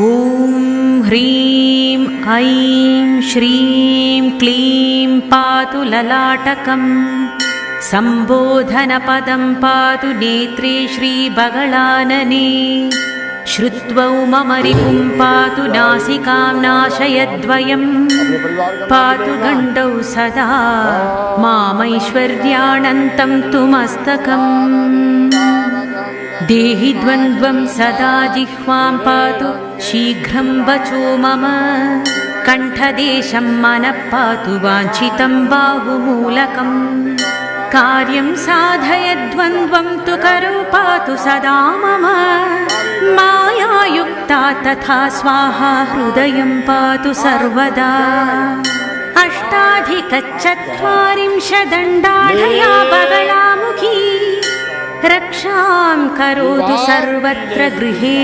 ॐ ह्रीं ऐं श्रीं क्लीं पातु ललाटकम् सम्बोधनपदं पातु नेत्रे श्रीबगलानने श्रुत्वौ मम रिपुं पातु नासिकां नाशयद्वयं पातु गण्डौ सदा मामैश्वर्याणन्तं तु मस्तकम् देहि द्वन्द्वं सदा जिह्वां पातु शीघ्रं वचो मम कण्ठदेशं मनः पातु वाञ्छितं बाहुमूलकम् कार्यं साधयद्वन्द्वं तु करौ पातु सदा मम मायायुक्ता तथा स्वाहा हृदयं पातु सर्वदा अष्टाधिकचत्वारिंशदण्डाढ्या बगलामुखी रक्षां करोतु सर्वत्र गृहे